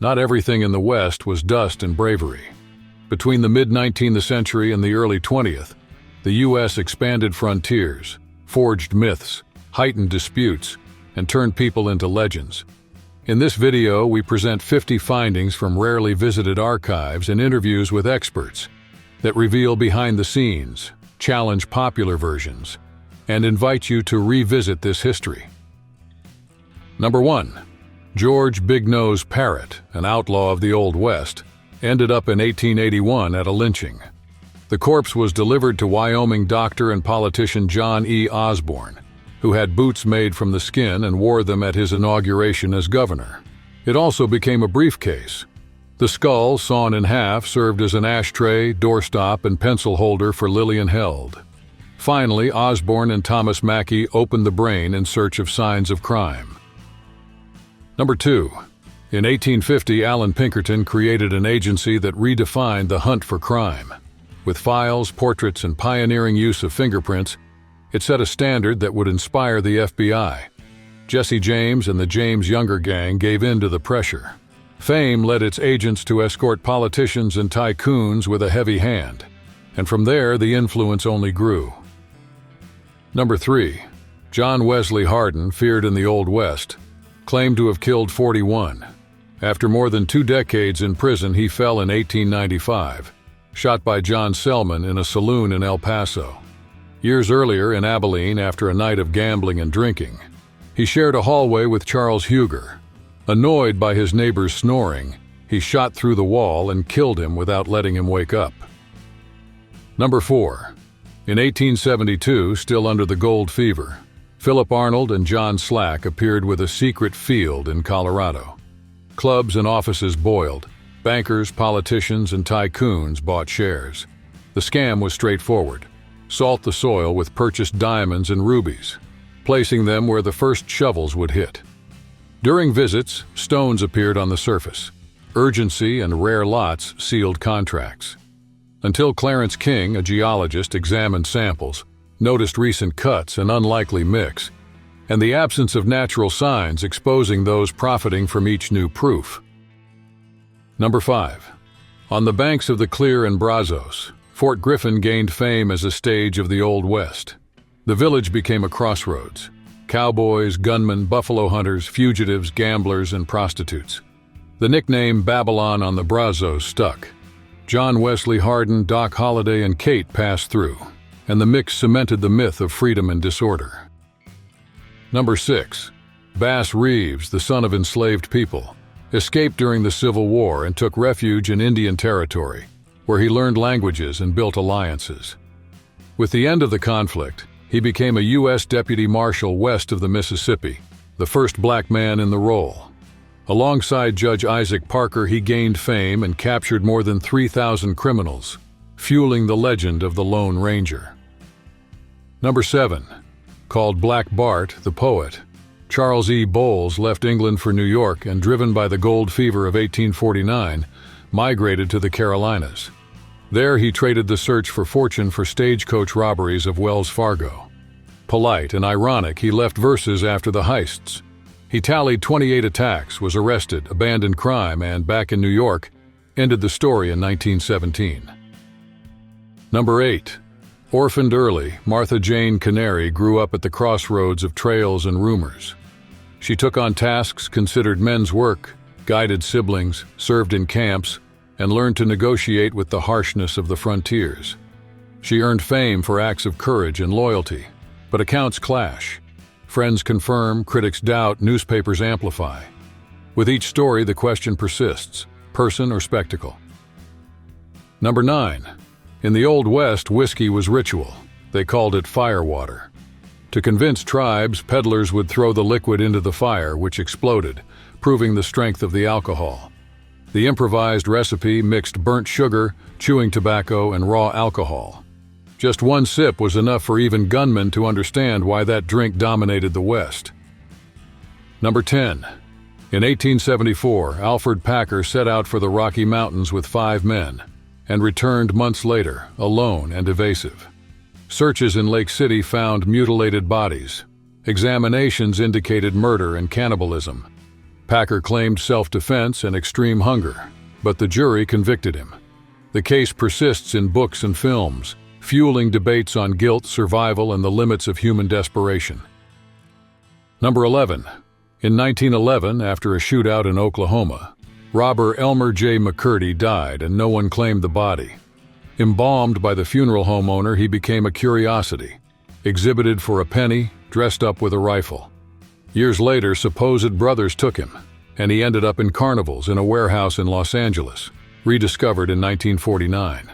Not everything in the West was dust and bravery. Between the mid-19th century and the early 20th, the U.S. expanded frontiers, forged myths, heightened disputes, and turned people into legends. In this video, we present 50 findings from rarely visited archives and interviews with experts that reveal behind the scenes, challenge popular versions, and invite you to revisit this history. Number 1. George Big Nose Parrott, an outlaw of the Old West, ended up in 1881 at a lynching. The corpse was delivered to Wyoming doctor and politician John E. Osborne, who had boots made from the skin and wore them at his inauguration as governor. It also became a briefcase. The skull, sawn in half, served as an ashtray, doorstop, and pencil holder for Lillian Held. Finally, Osborne and Thomas Mackey opened the brain in search of signs of crime. Number 2. In 1850, Allan Pinkerton created an agency that redefined the hunt for crime. With files, portraits, and pioneering use of fingerprints, it set a standard that would inspire the FBI. Jesse James and the James Younger Gang gave in to the pressure. Fame led its agents to escort politicians and tycoons with a heavy hand, and from there the influence only grew. Number 3. John Wesley Hardin, feared in the Old West, claimed to have killed 41. After more than 2 decades in prison, he fell in 1895, shot by John Selman in a saloon in El Paso. Years earlier, in Abilene, after a night of gambling and drinking, he shared a hallway with Charles Huger. Annoyed by his neighbor's snoring, he shot through the wall and killed him without letting him wake up. Number 4. In 1872, still under the gold fever, Philip Arnold and John Slack appeared with a secret field in Colorado. Clubs and offices boiled. Bankers, politicians, and tycoons bought shares. The scam was straightforward. Salt the soil with purchased diamonds and rubies, placing them where the first shovels would hit. During visits, stones appeared on the surface. Urgency and rare lots sealed contracts. Until Clarence King, a geologist, examined samples, noticed recent cuts and unlikely mix, and the absence of natural signs exposing those profiting from each new proof. Number 5. On the banks of the Clear and Brazos, Fort Griffin gained fame as a stage of the Old West. The village became a crossroads. Cowboys, gunmen, buffalo hunters, fugitives, gamblers, and prostitutes. The nickname Babylon on the Brazos stuck. John Wesley Hardin, Doc Holliday, and Kate passed through, and the mix cemented the myth of freedom and disorder. Number 6. Bass Reeves, the son of enslaved people, escaped during the Civil War and took refuge in Indian Territory, where he learned languages and built alliances. With the end of the conflict, he became a U.S. Deputy Marshal west of the Mississippi, the first black man in the role. Alongside Judge Isaac Parker, he gained fame and captured more than 3,000 criminals, fueling the legend of the Lone Ranger. Number 7. Called Black Bart, the poet, Charles E. Bowles left England for New York and, driven by the gold fever of 1849, migrated to the Carolinas. There he traded the search for fortune for stagecoach robberies of Wells Fargo. Polite and ironic, he left verses after the heists. He tallied 28 attacks, was arrested, abandoned crime, and, back in New York, ended the story in 1917. Number 8. Orphaned early, Martha Jane Canary grew up at the crossroads of trails and rumors. She took on tasks considered men's work, guided siblings, served in camps, and learned to negotiate with the harshness of the frontiers. She earned fame for acts of courage and loyalty, but accounts clash. Friends confirm, critics doubt, newspapers amplify. With each story, the question persists: person or spectacle? Number 9. In the Old West, whiskey was ritual. They called it firewater. To convince tribes, peddlers would throw the liquid into the fire, which exploded, proving the strength of the alcohol. The improvised recipe mixed burnt sugar, chewing tobacco, and raw alcohol. Just one sip was enough for even gunmen to understand why that drink dominated the West. Number 10. In 1874, Alfred Packer set out for the Rocky Mountains with 5 men, and returned months later, alone and evasive. Searches in Lake City found mutilated bodies. Examinations indicated murder and cannibalism. Packer claimed self-defense and extreme hunger, but the jury convicted him. The case persists in books and films, fueling debates on guilt, survival, and the limits of human desperation. Number 11. In 1911, after a shootout in Oklahoma, robber Elmer J. McCurdy died and no one claimed the body. Embalmed by the funeral home owner, he became a curiosity, exhibited for a penny, dressed up with a rifle. Years later, supposed brothers took him, and he ended up in carnivals in a warehouse in Los Angeles, rediscovered in 1949.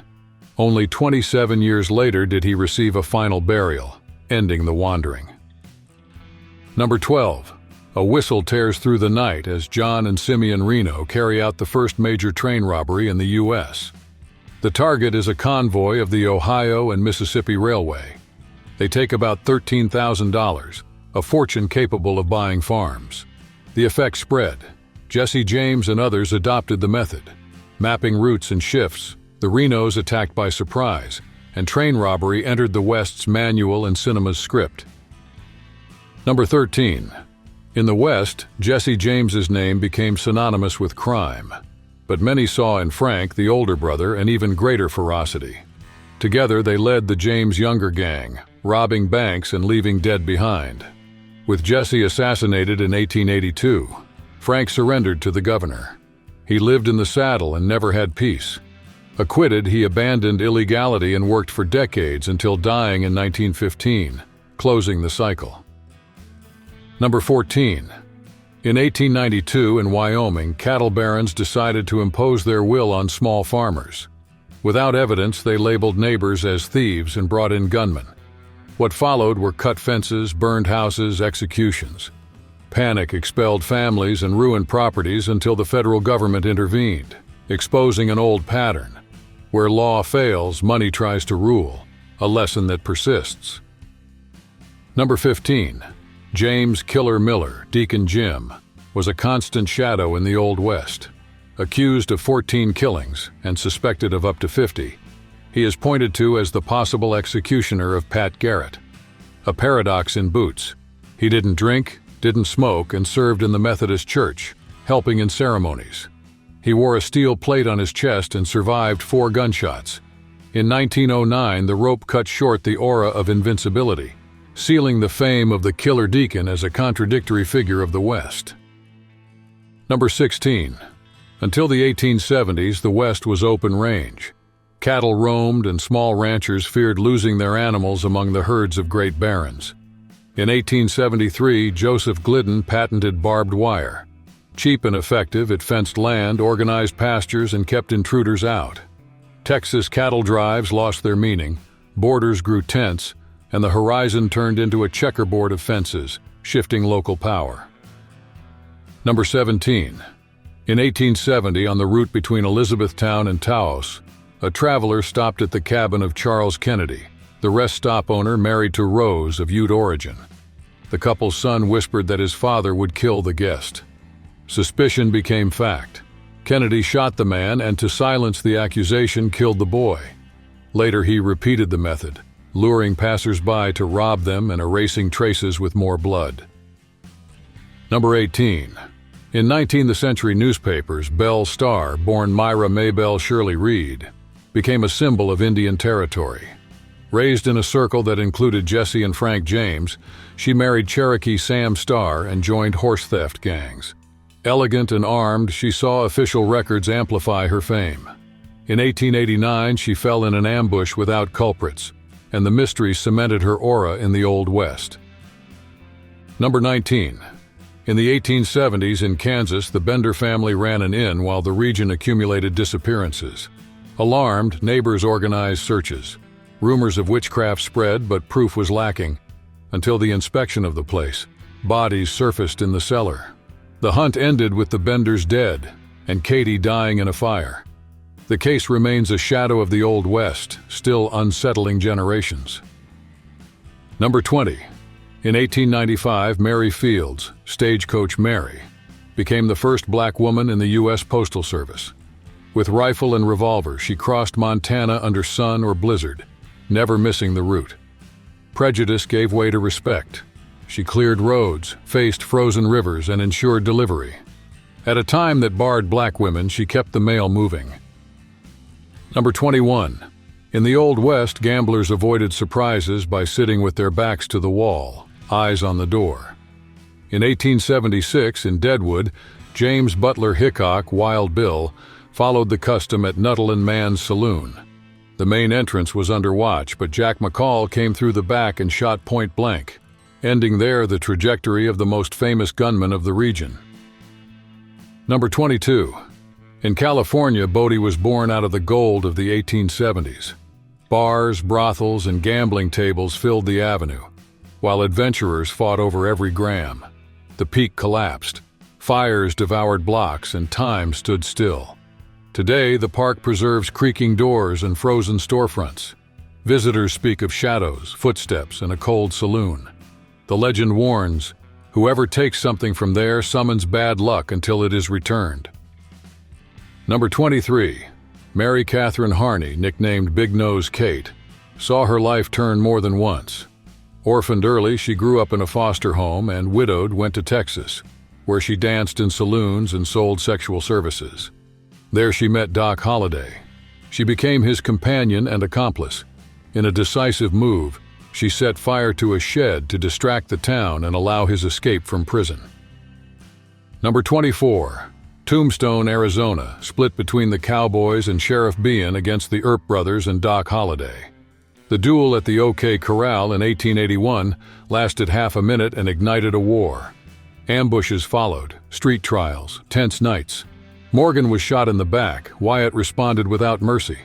Only 27 years later did he receive a final burial, ending the wandering. Number 12. A whistle tears through the night as John and Simeon Reno carry out the first major train robbery in the U.S. The target is a convoy of the Ohio and Mississippi Railway. They take about $13,000, a fortune capable of buying farms. The effect spread. Jesse James and others adopted the method. Mapping routes and shifts, the Renos attacked by surprise, and train robbery entered the West's manual and cinema's script. Number 13. In the West, Jesse James's name became synonymous with crime, but many saw in Frank, the older brother, an even greater ferocity. Together they led the James Younger gang, robbing banks and leaving dead behind. With Jesse assassinated in 1882, Frank surrendered to the governor. He lived in the saddle and never had peace. Acquitted, he abandoned illegality and worked for decades until dying in 1915, closing the cycle. Number 14. In 1892 in Wyoming, cattle barons decided to impose their will on small farmers. Without evidence, they labeled neighbors as thieves and brought in gunmen. What followed were cut fences, burned houses, executions. Panic expelled families and ruined properties until the federal government intervened, exposing an old pattern. Where law fails, money tries to rule, a lesson that persists. Number 15. James Killer Miller, Deacon Jim, was a constant shadow in the Old West. Accused of 14 killings and suspected of up to 50, he is pointed to as the possible executioner of Pat Garrett. A paradox in boots. He didn't drink, didn't smoke, and served in the Methodist Church, helping in ceremonies. He wore a steel plate on his chest and survived 4 gunshots. In 1909, the rope cut short the aura of invincibility, sealing the fame of the Killer Deacon as a contradictory figure of the West. Number 16. Until the 1870s, the West was open range. Cattle roamed and small ranchers feared losing their animals among the herds of great barons. In 1873, Joseph Glidden patented barbed wire. Cheap and effective, it fenced land, organized pastures, and kept intruders out. Texas cattle drives lost their meaning, borders grew tense, and the horizon turned into a checkerboard of fences, shifting local power. Number 17. In 1870, on the route between Elizabethtown and Taos, a traveler stopped at the cabin of Charles Kennedy, the rest stop owner married to Rose of Ute origin. The couple's son whispered that his father would kill the guest. Suspicion became fact. Kennedy shot the man and, to silence the accusation, killed the boy. Later he repeated the method, luring passers-by to rob them and erasing traces with more blood. Number 18. In 19th-century newspapers, Belle Starr, born Myra Maybelle Shirley Reed, became a symbol of Indian territory. Raised in a circle that included Jesse and Frank James, she married Cherokee Sam Starr and joined horse theft gangs. Elegant and armed, she saw official records amplify her fame. In 1889, she fell in an ambush without culprits, and the mystery cemented her aura in the Old West. Number 19. In the 1870s in Kansas, the Bender family ran an inn while the region accumulated disappearances. Alarmed, neighbors organized searches. Rumors of witchcraft spread, but proof was lacking. Until the inspection of the place, bodies surfaced in the cellar. The hunt ended with the Benders dead, and Katie dying in a fire. The case remains a shadow of the Old West, still unsettling generations. Number 20. In 1895, Mary Fields, Stagecoach Mary, became the first black woman in the U.S. Postal Service. With rifle and revolver, she crossed Montana under sun or blizzard, never missing the route. Prejudice gave way to respect. She cleared roads, faced frozen rivers, and ensured delivery. At a time that barred black women, she kept the mail moving. Number 21. In the Old West, gamblers avoided surprises by sitting with their backs to the wall, eyes on the door. In 1876, in Deadwood, James Butler Hickok, Wild Bill, followed the custom at Nuttall and Mann's saloon. The main entrance was under watch, but Jack McCall came through the back and shot point blank, ending there the trajectory of the most famous gunman of the region. Number 22. In California, Bodie was born out of the gold of the 1870s. Bars, brothels, and gambling tables filled the avenue, while adventurers fought over every gram. The peak collapsed. Fires devoured blocks, and time stood still. Today, the park preserves creaking doors and frozen storefronts. Visitors speak of shadows, footsteps, and a cold saloon. The legend warns, whoever takes something from there summons bad luck until it is returned. Number 23. Mary Catherine Harney, nicknamed Big Nose Kate, saw her life turn more than once. Orphaned early, she grew up in a foster home and, widowed, went to Texas, where she danced in saloons and sold sexual services. There she met Doc Holliday. She became his companion and accomplice. In a decisive move, she set fire to a shed to distract the town and allow his escape from prison. Number 24. Tombstone, Arizona, split between the Cowboys and Sheriff Bean against the Earp brothers and Doc Holliday. The duel at the OK Corral in 1881 lasted half a minute and ignited a war. Ambushes followed, street trials, tense nights. Morgan was shot in the back. Wyatt responded without mercy.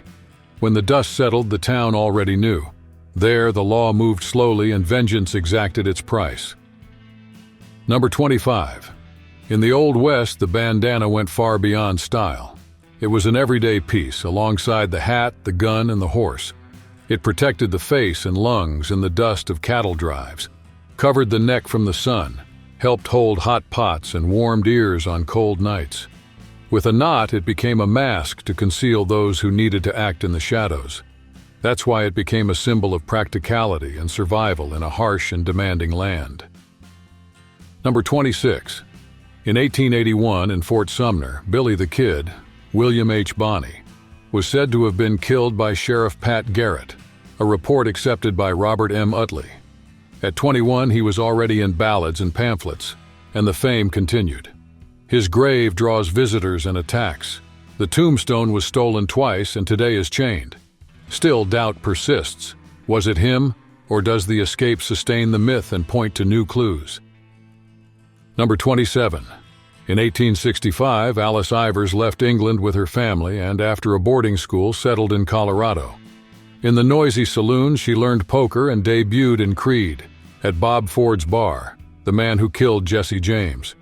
When the dust settled, the town already knew. There, the law moved slowly and vengeance exacted its price. Number 25. In the Old West, the bandana went far beyond style. It was an everyday piece, alongside the hat, the gun, and the horse. It protected the face and lungs in the dust of cattle drives, covered the neck from the sun, helped hold hot pots, and warmed ears on cold nights. With a knot, it became a mask to conceal those who needed to act in the shadows. That's why it became a symbol of practicality and survival in a harsh and demanding land. Number 26. In 1881, in Fort Sumner, Billy the Kid, William H. Bonney, was said to have been killed by Sheriff Pat Garrett, a report accepted by Robert M. Utley. At 21, he was already in ballads and pamphlets, and the fame continued. His grave draws visitors and attacks. The tombstone was stolen twice and today is chained. Still, doubt persists. Was it him, or does the escape sustain the myth and point to new clues? Number 27. In 1865, Alice Ivers left England with her family and, after a boarding school, settled in Colorado. In the noisy saloon, she learned poker and debuted in Creed, at Bob Ford's bar, the man who killed Jesse James.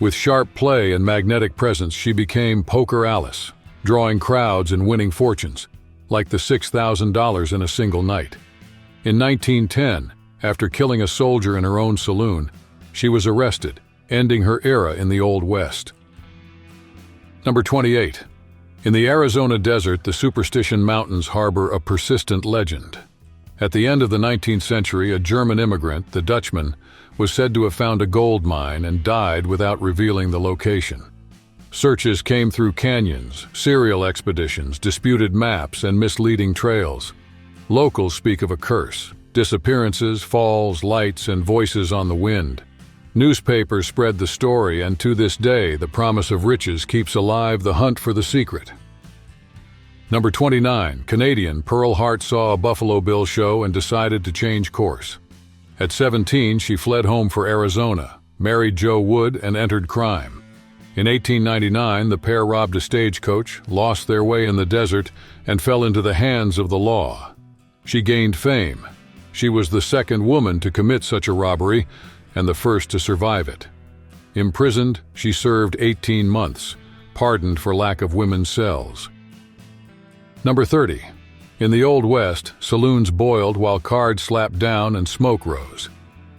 With sharp play and magnetic presence, she became Poker Alice, drawing crowds and winning fortunes, like the $6,000 in a single night. In 1910, after killing a soldier in her own saloon, she was arrested, ending her era in the Old West. Number 28. In the Arizona desert, the Superstition Mountains harbor a persistent legend. At the end of the 19th century, a German immigrant, the Dutchman, was said to have found a gold mine and died without revealing the location. Searches came through canyons, serial expeditions, disputed maps, and misleading trails. Locals speak of a curse, disappearances, falls, lights, and voices on the wind. Newspapers spread the story, and to this day, the promise of riches keeps alive the hunt for the secret. Number 29. Canadian Pearl Hart saw a Buffalo Bill show and decided to change course. At 17, she fled home for Arizona, married Joe Wood, and entered crime. In 1899, the pair robbed a stagecoach, lost their way in the desert, and fell into the hands of the law. She gained fame. She was the second woman to commit such a robbery, and the first to survive it. Imprisoned, she served 18 months, pardoned for lack of women's cells. Number 30. In the Old West, saloons boiled while cards slapped down and smoke rose.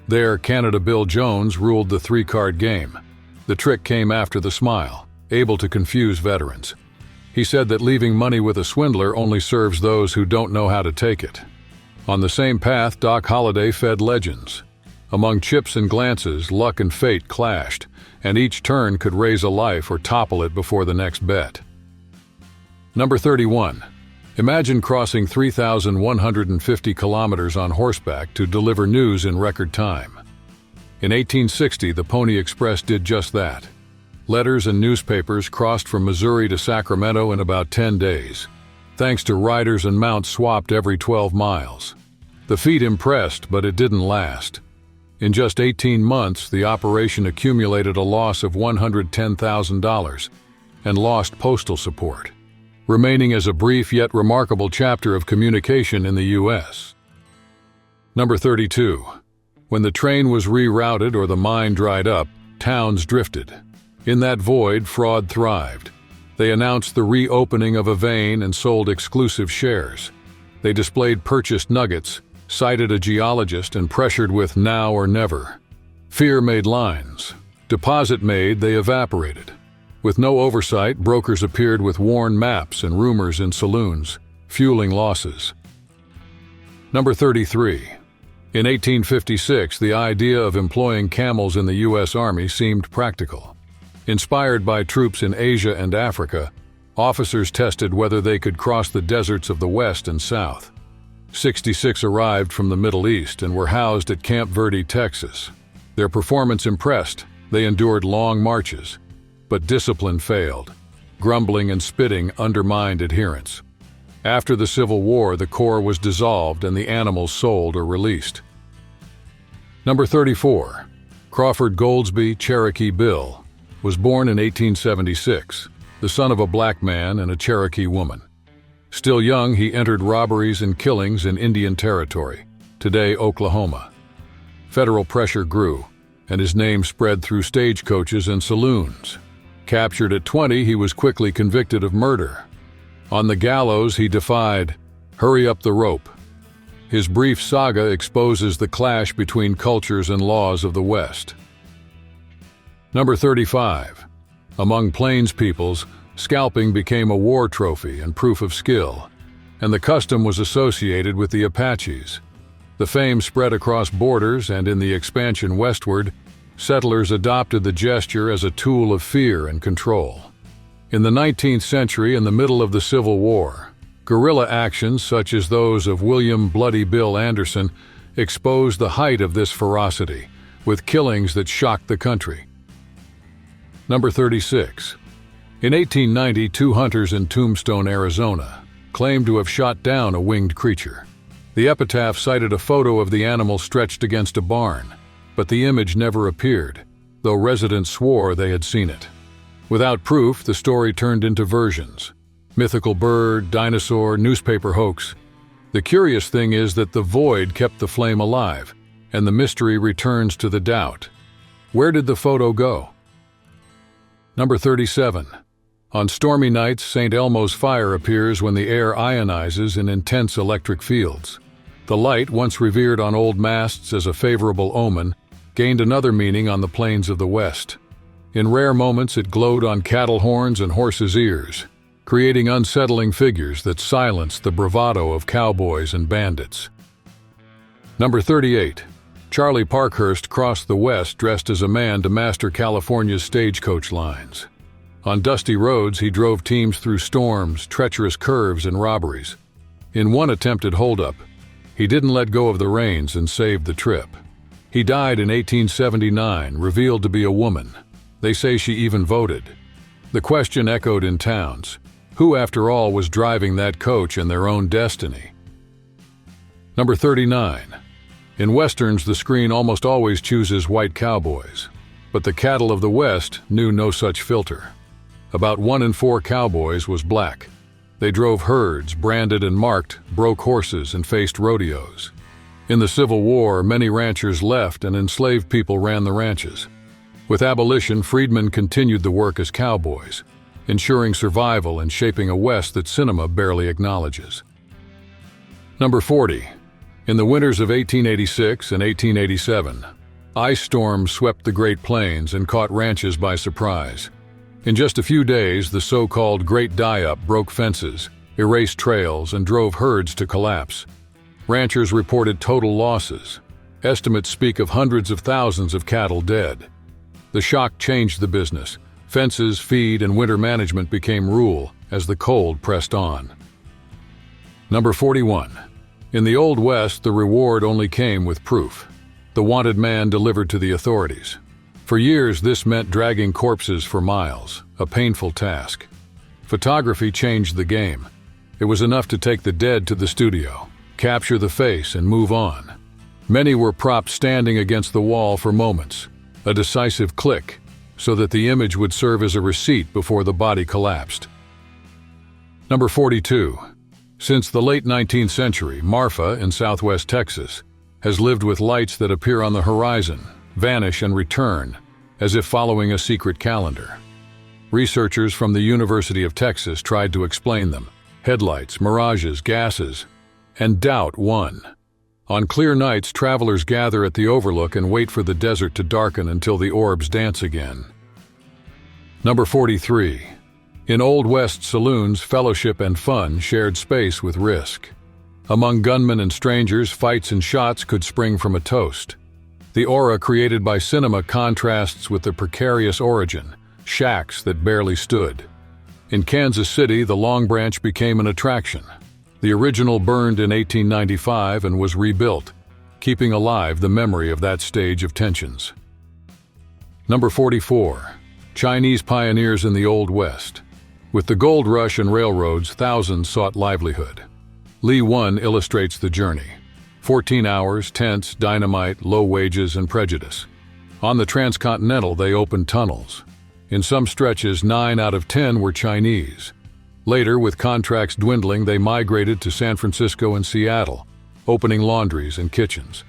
There, Canada Bill Jones ruled the three-card game. The trick came after the smile, able to confuse veterans. He said that leaving money with a swindler only serves those who don't know how to take it. On the same path, Doc Holliday fed legends. Among chips and glances, luck and fate clashed, and each turn could raise a life or topple it before the next bet. Number 31. Imagine crossing 3,150 kilometers on horseback to deliver news in record time. In 1860, the Pony Express did just that. Letters and newspapers crossed from Missouri to Sacramento in about 10 days, thanks to riders and mounts swapped every 12 miles. The feat impressed, but it didn't last. In just 18 months, the operation accumulated a loss of $110,000 and lost postal support, remaining as a brief yet remarkable chapter of communication in the U.S. Number 32. When the train was rerouted or the mine dried up, towns drifted. In that void, fraud thrived. They announced the reopening of a vein and sold exclusive shares. They displayed purchased nuggets, cited a geologist, and pressured with now or never. Fear made lines. Deposit made, they evaporated. With no oversight, brokers appeared with worn maps and rumors in saloons, fueling losses. Number 33. In 1856, the idea of employing camels in the U.S. Army seemed practical. Inspired by troops in Asia and Africa, officers tested whether they could cross the deserts of the West and South. 66 arrived from the Middle East and were housed at Camp Verde, Texas. Their performance impressed. They endured long marches. But discipline failed. Grumbling and spitting undermined adherence. After the Civil War, the Corps was dissolved and the animals sold or released. Number 34. Crawford Goldsby Cherokee Bill was born in 1876, the son of a black man and a Cherokee woman. Still young, he entered robberies and killings in Indian Territory, today Oklahoma. Federal pressure grew, and his name spread through stagecoaches and saloons. Captured at 20, he was quickly convicted of murder. On the gallows, he defied, "Hurry up the rope." His brief saga exposes the clash between cultures and laws of the West. Number 35. Among Plains peoples, scalping became a war trophy and proof of skill, and the custom was associated with the Apaches. The fame spread across borders, and in the expansion westward, settlers adopted the gesture as a tool of fear and control. In the 19th century, in the middle of the Civil War, guerrilla actions such as those of William Bloody Bill Anderson exposed the height of this ferocity, with killings that shocked the country. Number 36. In 1890, 2 hunters in Tombstone, Arizona, claimed to have shot down a winged creature. The epitaph cited a photo of the animal stretched against a barn, but the image never appeared, though residents swore they had seen it. Without proof, the story turned into versions: mythical bird, dinosaur, newspaper hoax. The curious thing is that the void kept the flame alive, and the mystery returns to the doubt. Where did the photo go? Number 37. On stormy nights, St. Elmo's fire appears when the air ionizes in intense electric fields. The light, once revered on old masts as a favorable omen, gained another meaning on the plains of the West. In rare moments, it glowed on cattle horns and horses' ears, creating unsettling figures that silenced the bravado of cowboys and bandits. Number 38. Charlie Parkhurst crossed the West dressed as a man to master California's stagecoach lines. On dusty roads, he drove teams through storms, treacherous curves, and robberies. In one attempted holdup, he didn't let go of the reins and saved the trip. He died in 1879, revealed to be a woman. They say she even voted. The question echoed in towns: who, after all, was driving that coach in their own destiny? Number 39. In Westerns, the screen almost always chooses white cowboys, but the cattle of the West knew no such filter. About 1 in 4 cowboys was black. They drove herds, branded and marked, broke horses, and faced rodeos. In the Civil War, many ranchers left and enslaved people ran the ranches. With abolition, freedmen continued the work as cowboys, ensuring survival and shaping a West that cinema barely acknowledges. Number 40. In the winters of 1886 and 1887, ice storms swept the Great Plains and caught ranches by surprise. In just a few days, the so-called Great Dieup broke fences, erased trails, and drove herds to collapse. Ranchers reported total losses. Estimates speak of hundreds of thousands of cattle dead. The shock changed the business. Fences, feed, and winter management became rule as the cold pressed on. Number 41. In the Old West, the reward only came with proof. The wanted man delivered to the authorities. For years, this meant dragging corpses for miles, a painful task. Photography changed the game. It was enough to take the dead to the studio, capture the face, and move on. Many were propped standing against the wall for moments, a decisive click, so that the image would serve as a receipt before the body collapsed. Number 42. Since the late 19th century, Marfa in southwest Texas has lived with lights that appear on the horizon, vanish, and return, as if following a secret calendar. Researchers from the University of Texas tried to explain them. Headlights, mirages, gases, and doubt won. On clear nights, travelers gather at the overlook and wait for the desert to darken until the orbs dance again. Number 43. In Old West saloons, fellowship and fun shared space with risk. Among gunmen and strangers, fights and shots could spring from a toast. The aura created by cinema contrasts with the precarious origin, shacks that barely stood. In Kansas City, the Long Branch became an attraction. The original burned in 1895 and was rebuilt, keeping alive the memory of that stage of tensions. Number 44. Chinese pioneers in the Old West. With the gold rush and railroads, thousands sought livelihood. Lee 1 illustrates the journey. 14 hours, tents, dynamite, low wages, and prejudice. On the transcontinental, they opened tunnels. In some stretches, 9 out of 10 were Chinese. Later, with contracts dwindling, they migrated to San Francisco and Seattle, opening laundries and kitchens.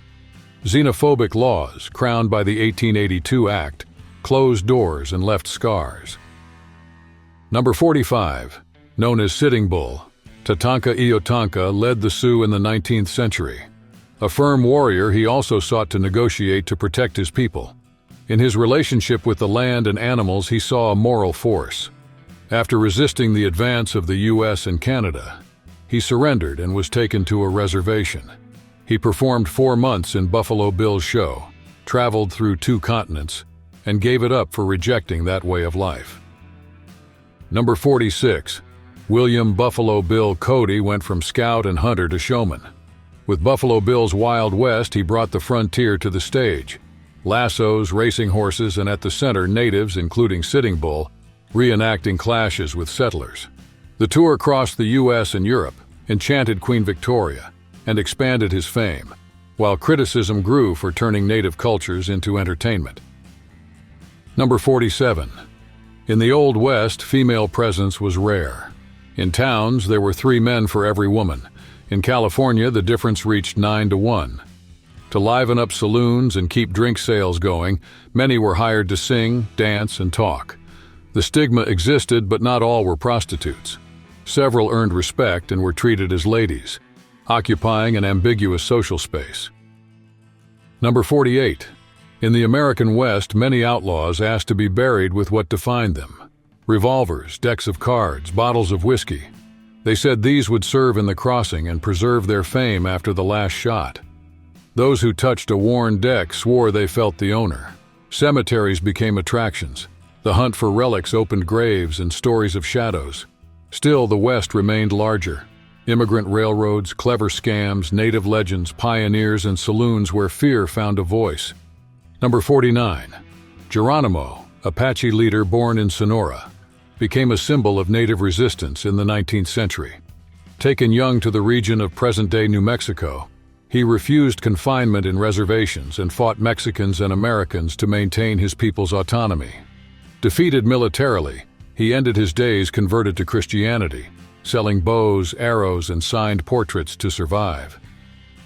Xenophobic laws, crowned by the 1882 Act, closed doors and left scars. Number 45. Known as Sitting Bull, Tatanka Iotanka led the Sioux in the 19th century. A firm warrior, he also sought to negotiate to protect his people. In his relationship with the land and animals, he saw a moral force. After resisting the advance of the U.S. and Canada, he surrendered and was taken to a reservation. He performed 4 months in Buffalo Bill's show, traveled through 2 continents, and gave it up for rejecting that way of life. Number 46. William Buffalo Bill Cody went from scout and hunter to showman. With Buffalo Bill's Wild West, he brought the frontier to the stage. Lassos, racing horses, and at the center, natives, including Sitting Bull, reenacting clashes with settlers. The tour crossed the U.S. and Europe, enchanted Queen Victoria, and expanded his fame, while criticism grew for turning native cultures into entertainment. Number 47. In the Old West, female presence was rare. In towns, there were 3 men for every woman. In California, the difference reached 9 to 1. To liven up saloons and keep drink sales going, many were hired to sing, dance, and talk. The stigma existed, but not all were prostitutes. Several earned respect and were treated as ladies, occupying an ambiguous social space. Number 48. In the American West, many outlaws asked to be buried with what defined them: revolvers, decks of cards, bottles of whiskey. They said these would serve in the crossing and preserve their fame after the last shot. Those who touched a worn deck swore they felt the owner. Cemeteries became attractions. The hunt for relics opened graves and stories of shadows. Still, the West remained larger. Immigrant railroads, clever scams, native legends, pioneers, and saloons where fear found a voice. Number 49. Geronimo, Apache leader born in Sonora, became a symbol of native resistance in the 19th century. Taken young to the region of present-day New Mexico, he refused confinement in reservations and fought Mexicans and Americans to maintain his people's autonomy. Defeated militarily, he ended his days converted to Christianity, selling bows, arrows, and signed portraits to survive.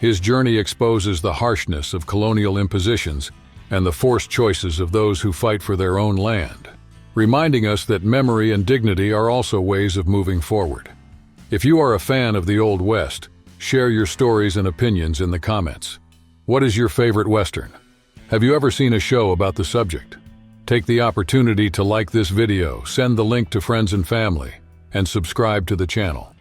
His journey exposes the harshness of colonial impositions and the forced choices of those who fight for their own land, reminding us that memory and dignity are also ways of moving forward. If you are a fan of the Old West, share your stories and opinions in the comments. What is your favorite Western? Have you ever seen a show about the subject? Take the opportunity to like this video, send the link to friends and family, and subscribe to the channel.